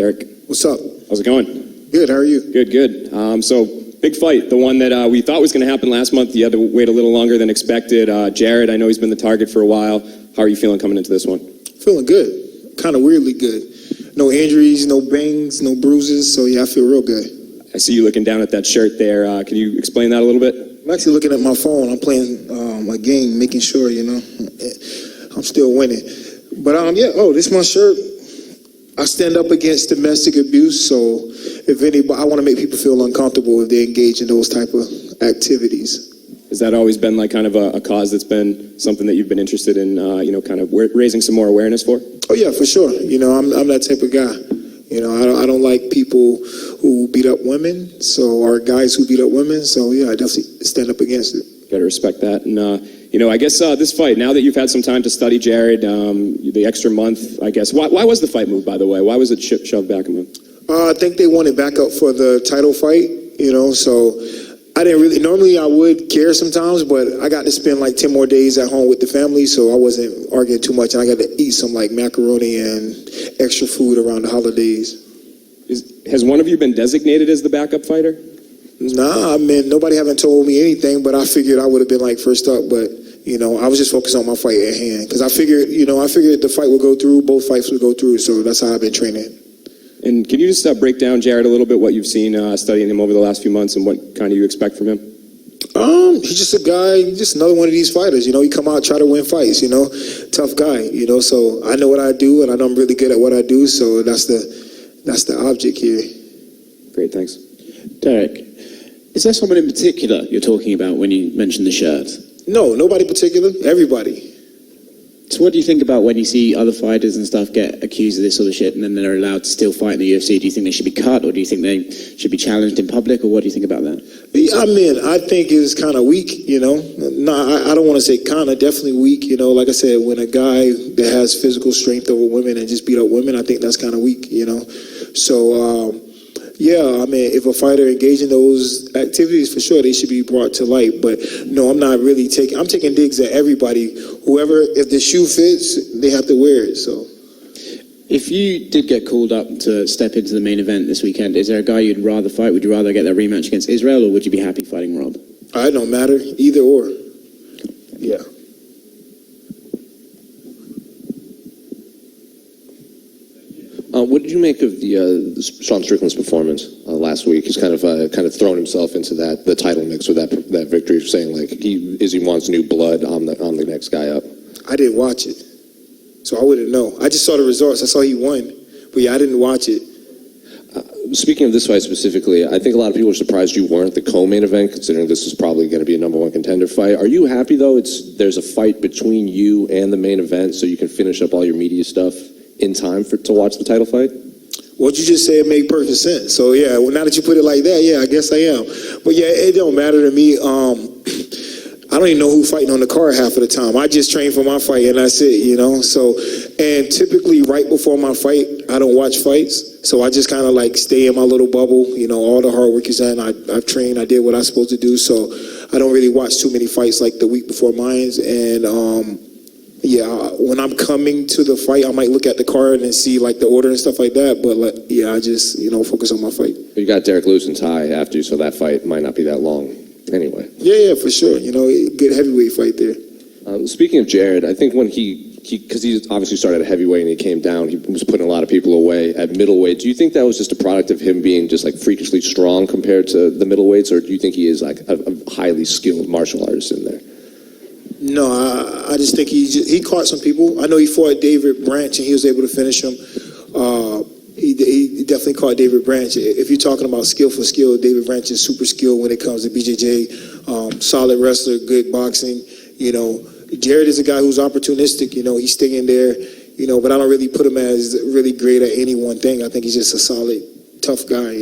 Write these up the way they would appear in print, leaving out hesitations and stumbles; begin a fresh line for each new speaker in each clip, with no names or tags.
Derek.
What's up?
How's it going?
Good, how are you?
Good. So, big fight, the one that we thought was going to happen last month. You had to wait a little longer than expected. Jared, I know he's been the target for a while. How are you feeling coming into this one?
Feeling good. Kind of weirdly good. No injuries, no bangs, no bruises, so yeah, I feel real good.
I see you looking down at that shirt there. Can you explain that a little bit?
I'm actually looking at my phone. I'm playing a game, making sure, I'm still winning. But this is my shirt. I stand up against domestic abuse, so if anybody, I want to make people feel uncomfortable if they engage in those type of activities.
Has that always been like kind of a cause that's been something that you've been interested in, kind of raising some more awareness for?
Oh yeah, for sure. I'm that type of guy. I don't like people who beat up women, or guys who beat up women. So yeah, I definitely stand up against it.
Got to respect that. And I guess this fight, now that you've had some time to study Jared, the extra month, I guess. Why was the fight moved, by the way? Why was it shoved back a month?
I think they wanted backup for the title fight. So I didn't really. Normally I would care sometimes, but I got to spend like 10 more days at home with the family, so I wasn't arguing too much, and I got to eat some like macaroni and extra food around the holidays.
Has one of you been designated as the backup fighter?
Nah, nobody haven't told me anything, but I figured I would have been like first up, but I was just focused on my fight at hand, because I figured the fight would go through, both fights would go through, so that's how I've been training.
And can you just break down Jared a little bit, what you've seen studying him over the last few months, and what kind of you expect from him?
He's just a guy, just another one of these fighters. He come out, try to win fights. Tough guy. So I know what I do, and I know I'm really good at what I do. So that's the object here.
Great, thanks.
Derek, is there someone in particular you're talking about when you mention the shirt?
No, nobody particular. Everybody.
So what do you think about when you see other fighters and stuff get accused of this sort of shit and then they're allowed to still fight in the UFC? Do you think they should be cut, or do you think they should be challenged in public, or what do you think about that?
I think it's kind of weak, No, I don't want to say kind of, definitely weak, Like I said, when a guy that has physical strength over women and just beat up women, I think that's kind of weak, So, if a fighter engaged in those activities, for sure, they should be brought to light. But no, I'm taking digs at everybody. Whoever, if the shoe fits, they have to wear it, so.
If you did get called up to step into the main event this weekend, is there a guy you'd rather fight? Would you rather get that rematch against Israel, or would you be happy fighting Rob?
It don't matter, either or. Yeah.
What did you make of the Sean Strickland's performance last week? He's kind of thrown himself into the title mix with that victory, saying like he wants new blood on the next guy up.
I didn't watch it, so I wouldn't know. I just saw the results. I saw he won, but yeah, I didn't watch it.
Speaking of this fight specifically, I think a lot of people are surprised you weren't the co-main event, considering this is probably going to be a number one contender fight. Are you happy though? There's a fight between you and the main event, so you can finish up all your media stuff in time to watch the title fight?
What you just said made perfect sense. So yeah, well, now that you put it like that, yeah, I guess I am. But yeah, it don't matter to me. I don't even know who's fighting on the card half of the time. I just train for my fight and that's it, So, and typically right before my fight, I don't watch fights. So I just kind of like stay in my little bubble. All the hard work is done. I've trained. I did what I was supposed to do. So I don't really watch too many fights like the week before mine. And when I'm coming to the fight, I might look at the card and see like the order and stuff like that. But I just focus on my fight.
You got Derek Lewis and Ty after you, so that fight might not be that long anyway.
Yeah, for sure. Good heavyweight fight there.
Speaking of Jared, I think when because he obviously started at heavyweight and he came down, he was putting a lot of people away at middleweight. Do you think that was just a product of him being just like freakishly strong compared to the middleweights, or do you think he is like a highly skilled martial artist in there?
No, I just think he caught some people. I know he fought David Branch and he was able to finish him. He definitely caught David Branch. If you're talking about skill for skill, David Branch is super skilled when it comes to BJJ. Solid wrestler, good boxing. Jared is a guy who's opportunistic. He's staying there. But I don't really put him as really great at any one thing. I think he's just a solid, tough guy.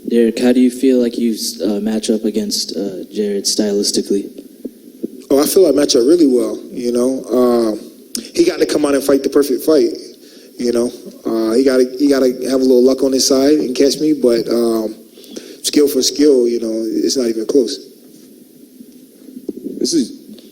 Derek, how do you feel like you match up against Jared stylistically?
Oh, I feel I match up really well. He got to come out and fight the perfect fight. He got to have a little luck on his side and catch me, but skill for skill, it's not even close.
This is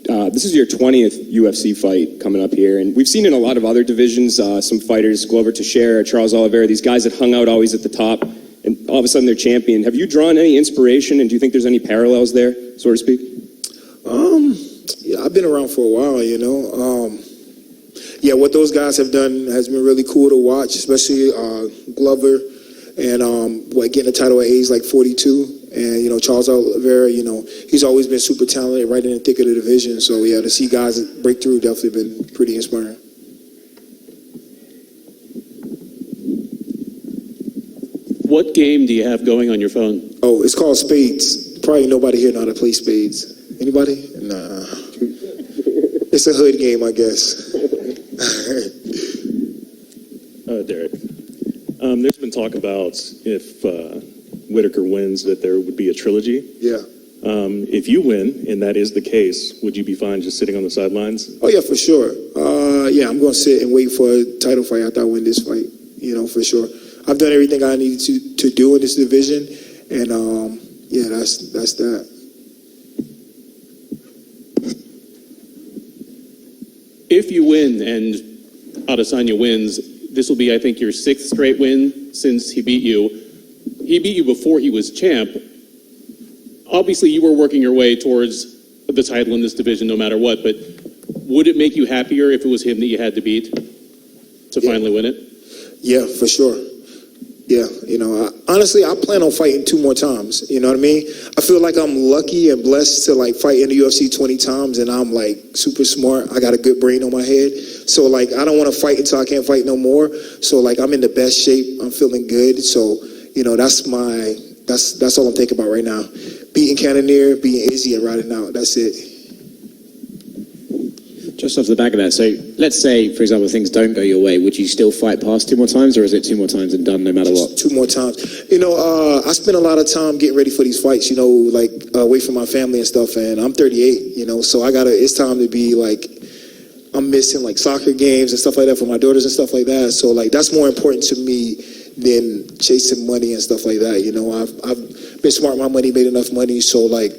This is your 20th UFC fight coming up here, and we've seen in a lot of other divisions some fighters, Glover Teixeira, Charles Oliveira, these guys that hung out always at the top, and all of a sudden they're champion. Have you drawn any inspiration, and do you think there's any parallels there, so to speak?
Yeah, I've been around for a while, you know. Yeah, what those guys have done has been really cool to watch, especially Glover and getting a title at age like 42. And, you know, Charles Oliveira, you know, he's always been super talented right in the thick of the division. So, yeah, to see guys break through definitely been pretty inspiring.
What game do you have going on your phone?
Oh, it's called Spades. Probably nobody here know how to play Spades. Anybody? Nah. It's a hood game, I guess.
Derek, there's been talk about if Whittaker wins that there would be a trilogy.
Yeah.
If you win, and that is the case, would you be fine just sitting on the sidelines?
Oh, yeah, for sure. Yeah, I'm going to sit and wait for a title fight after I win this fight, you know, for sure. I've done everything I needed to do in this division, and, yeah, that's that.
If you win and Adesanya wins, this will be, I think, your 6th straight win since he beat you. He beat you before he was champ. Obviously, you were working your way towards the title in this division no matter what, but would it make you happier if it was him that you had to beat to finally win it?
Yeah, for sure. Yeah, you know, honestly, I plan on fighting 2 more times. You know what I mean? I feel like I'm lucky and blessed to like fight in the UFC 20 times, and I'm like super smart. I got a good brain on my head, so like I don't want to fight until I can't fight no more. So like I'm in the best shape. I'm feeling good. So you know, that's all I'm thinking about right now. Beating Cannonier, beating Izzy, and riding out. That's it.
Just off the back of that, so let's say, for example, things don't go your way, would you still fight past 2 more times, or is it 2 more times and done no matter what?
2 more times. You know, I spend a lot of time getting ready for these fights, you know, like away from my family and stuff, and I'm 38, you know, so it's time to be like, I'm missing like soccer games and stuff like that for my daughters and stuff like that. So like, that's more important to me than chasing money and stuff like that. You know, I've been smart with my money, made enough money. So like,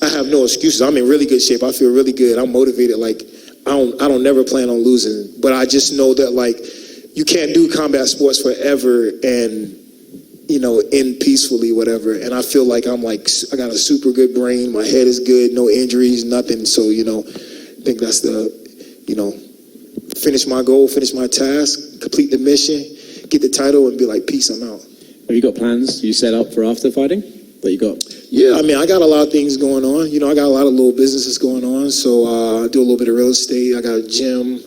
I have no excuses. I'm in really good shape. I feel really good. I'm motivated. Like, I don't never plan on losing, but I just know that like you can't do combat sports forever and, you know, end peacefully, whatever. And I feel like I got a super good brain. My head is good, no injuries, nothing. So, you know, I think that's you know, finish my goal, finish my task, complete the mission, get the title and be like, peace, I'm out.
Have you got plans you set up for after fighting that you got?
Yeah, I mean, I got a lot of things going on. You know, I got a lot of little businesses going on. So I do a little bit of real estate. I got a gym,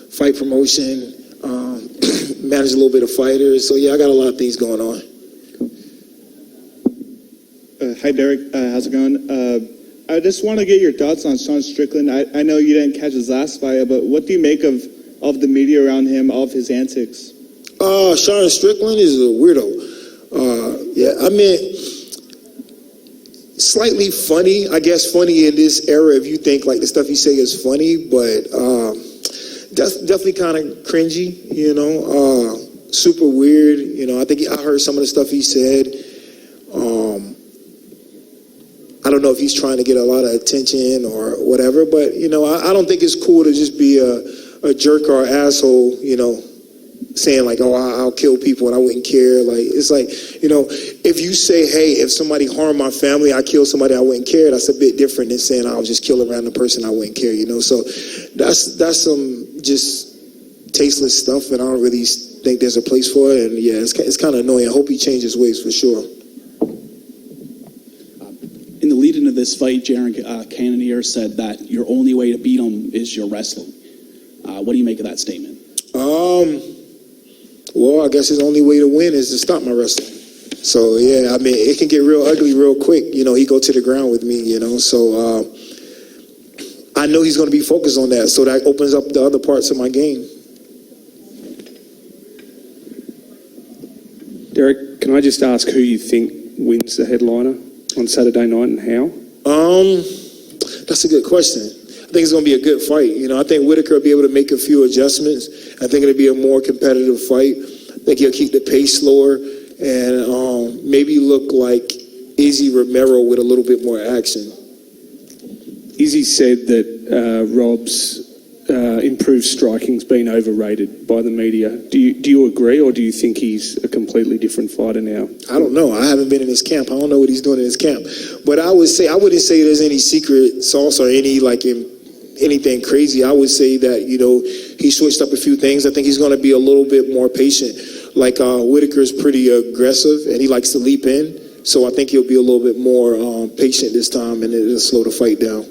fight promotion, manage a little bit of fighters. So yeah, I got a lot of things going on.
Hi, Derek. How's it going? I just want to get your thoughts on Sean Strickland. I know you didn't catch his last fight, but what do you make of the media around him, all of his antics?
Sean Strickland is a weirdo. Yeah, I mean, slightly funny, I guess funny in this era if you think like the stuff he say is funny, but definitely kind of cringy, you know, super weird. You know, I heard some of the stuff he said. I don't know if he's trying to get a lot of attention or whatever, but, you know, I don't think it's cool to just be a jerk or asshole, you know, saying like, oh, I'll kill people and I wouldn't care. Like, it's like, you know, if you say, hey, if somebody harmed my family, I kill somebody, I wouldn't care. That's a bit different than saying I'll just kill a random person, I wouldn't care, you know? So that's some just tasteless stuff, and I don't really think there's a place for it. And yeah, it's kind of annoying. I hope he changes ways for sure.
In the lead into this fight, Jaron Cannonier said that your only way to beat him is your wrestling. What do you make of that statement?
Well, I guess his only way to win is to stop my wrestling. So yeah, I mean, it can get real ugly real quick. You know, he go to the ground with me, you know, so I know he's going to be focused on that. So that opens up the other parts of my game.
Derek, can I just ask who you think wins the headliner on Saturday night and how?
That's a good question. I think it's going to be a good fight. You know, I think Whittaker will be able to make a few adjustments. I think it'll be a more competitive fight. I think he'll keep the pace slower and maybe look like Izzy Romero with a little bit more action.
Izzy said that Rob's improved striking's been overrated by the media. Do you agree, or do you think he's a completely different fighter now?
I don't know. I haven't been in his camp. I don't know what he's doing in his camp. But I wouldn't say there's any secret sauce or anything crazy. I would say that, he switched up a few things. I think he's going to be a little bit more patient. Like Whittaker's pretty aggressive and he likes to leap in. So I think he'll be a little bit more patient this time and it'll slow the fight down.